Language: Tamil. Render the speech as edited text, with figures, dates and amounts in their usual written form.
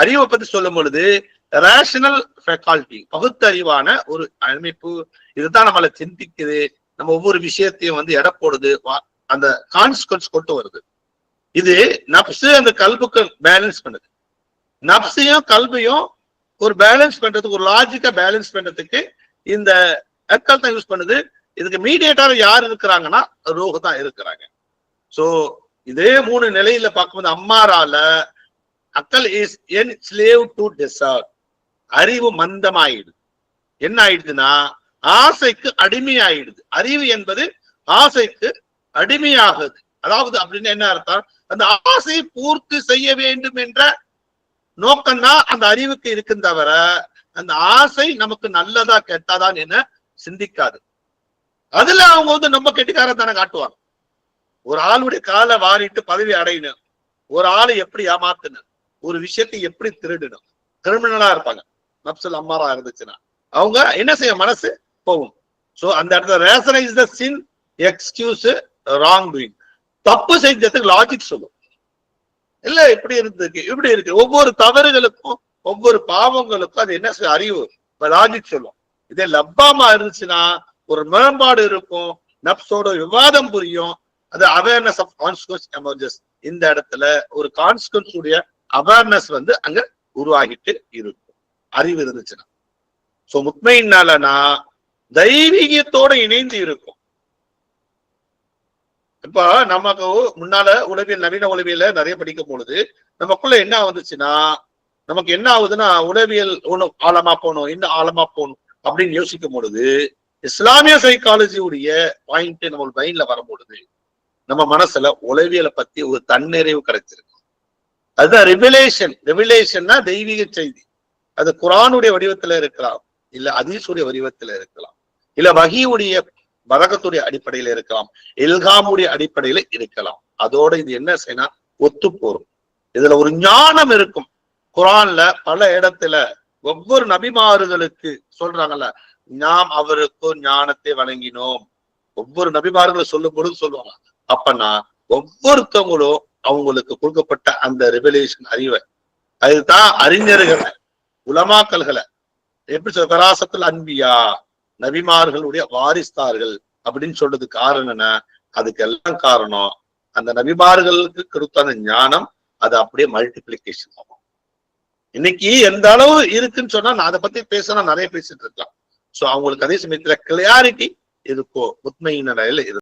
அறிவை பத்தி சொல்லும் பொழுது ரேஷனல் ஃபேக்கல்டி, பகுத்தறிவான ஒரு அமைப்பு. இதுதான் நம்மளை சிந்திக்குது, நம்ம ஒவ்வொரு விஷயத்தையும் வந்து எடை போடுது, அந்த கான்சிக்வன்ஸ் கொண்டு வருது. இது நப்சு அந்த கல்புக்கு பேலன்ஸ் பண்ணுது. நப்சையும் கல்வியும் ஒரு பேலன்ஸ் பண்றதுக்கு, ஒரு லாஜிக்கா பேலன்ஸ் பண்றதுக்கு இந்த அக்கல் தான் யூஸ் பண்ணுது. இதுக்கு மீடியேட்டர் யார் இருக்கிறாங்கன்னா ரூஹ் தான் இருக்கிறாங்க. சோ இதே 3 நிலையில பார்க்கும்போது அம்மாரால அக்கல் is an slave to desire, அறிவு மந்தமாயிடுது. என்ன ஆயிடுதுன்னா ஆசைக்கு அடிமையாயிடுது. அறிவு என்பது ஆசைக்கு அடிமையாகுது. அதாவது அப்படின்னு என்ன அர்த்தம், அந்த ஆசையை பூர்த்தி செய்ய வேண்டும் என்ற நோக்கம்தான் அந்த அறிவுக்கு இருக்கும் தவிர அந்த ஆசை நமக்கு நல்லதா கெட்டாதான் என்ன சிந்திக்காது. அதுல அவங்க வந்து ரொம்ப கெட்டிக்காரன் தானே காட்டுவாங்க. ஒரு ஆளுடைய காலை வாரிட்டு பதவி அடையணும், ஒரு ஆளை எப்படி ஏமாத்தணும், ஒரு விஷயத்தை எப்படி திருடணும், கிரிமினலா இருப்பாங்க. நப்சுல் அம்மாரா இருந்துச்சுன்னா அவங்க என்ன செய்ய மனசு போகும். சோ அந்த இடத்துல ரேஷனைஸ் த சின், எக்ஸ்கியூஸ் ராங் டூயிங். தப்பு செஞ்சதுக்கு லாஜிக் சொல்லும். இல்ல இப்படி இருக்கு இப்படி இருக்கு. ஒவ்வொரு தவறுகளுக்கும் ஒவ்வொரு பாவங்களுக்கும் அது என்ன அறிவு லாஜிக் சொல்லும். இதே லப்பாமா இருந்துச்சுன்னா ஒரு முரண்பாடு இருக்கும், நப்சோட விவாதம் புரியும். அது அவேர்னஸ் ஆஃப் கான்சிக்வன்ஸ் எமர்ஜஸ். இந்த இடத்துல ஒரு கான்சிக்வன்ஸ் உடைய அவேர்னஸ் வந்து அங்க உருவாகிட்டு இருக்கும் அறிவு இருந்துச்சுன்னா. சோ முத்மையினாலனா தெய்வீகத்தோட இணைந்து இருக்கும். இப்ப நமக்கு முன்னால உளவியல், நவீன உளவியல நிறைய படிக்கும் பொழுது நமக்குள்ள என்ன வந்துச்சுன்னா, நமக்கு என்ன ஆகுதுன்னா உளவியல் ஒன்னும் ஆழமா போகணும், இன்னும் ஆழமா போகணும் அப்படின்னு யோசிக்கும் பொழுது இஸ்லாமிய சைக்காலஜியுடைய பாயிண்ட் நம்ம மைண்ட்ல வரும்பொழுது நம்ம மனசுல உளவியலை பத்தி ஒரு தன்னிறைவு கிடைச்சிருக்கு. அதுதான் ரெவிலேஷன். ரெவிலேஷன்னா தெய்வீக செய்தி. அது குரானுடைய வடிவத்துல இருக்கலாம், இல்ல ஹதீஸுடைய வடிவத்துல இருக்கலாம், இல்ல வஹீயுடைய பரகத்துடைய அடிப்படையில இருக்கலாம், இல்ஹாமுடைய அடிப்படையில இருக்கலாம். அதோட இது என்ன செய்யணும், ஒத்து போரும். இதுல ஒரு ஞானம் இருக்கும். குரான்ல பல இடத்துல ஒவ்வொரு நபிமார்களுக்கு சொல்றாங்கல்ல, நாம் அவருக்கு ஞானத்தை வழங்கினோம். ஒவ்வொரு நபிமார்களும் சொல்லும் பொழுது சொல்லுவாங்க. அப்பனா ஒவ்வொருத்தவங்களும் அவங்களுக்கு கொடுக்கப்பட்ட அந்த ரெவலேஷன் அறிவை, அதுதான் அறிஞர்களை, உலமாக்கல்களை எப்படி சொல்ற பராசத்தில் அன்பியா, நபிமார்களுடைய வாரிஸ்தார்கள் அப்படின்னு சொல்றது காரணம் என்ன? அதுக்கு எல்லாம் காரணம் அந்த நபிமார்களுக்கு கொடுத்த அந்த ஞானம், அது அப்படியே மல்டிபிளிகேஷன் ஆகும். இன்னைக்கு எந்த அளவு இருக்குன்னு சொன்னா நான் அதை பத்தி பேசினா நிறைய பேசிட்டு இருக்கலாம். சோ அவங்களுக்கு அதே சமயத்துல கிளியாரிட்டி இருக்கோ முத்மையின் நிலையில இருக்கு.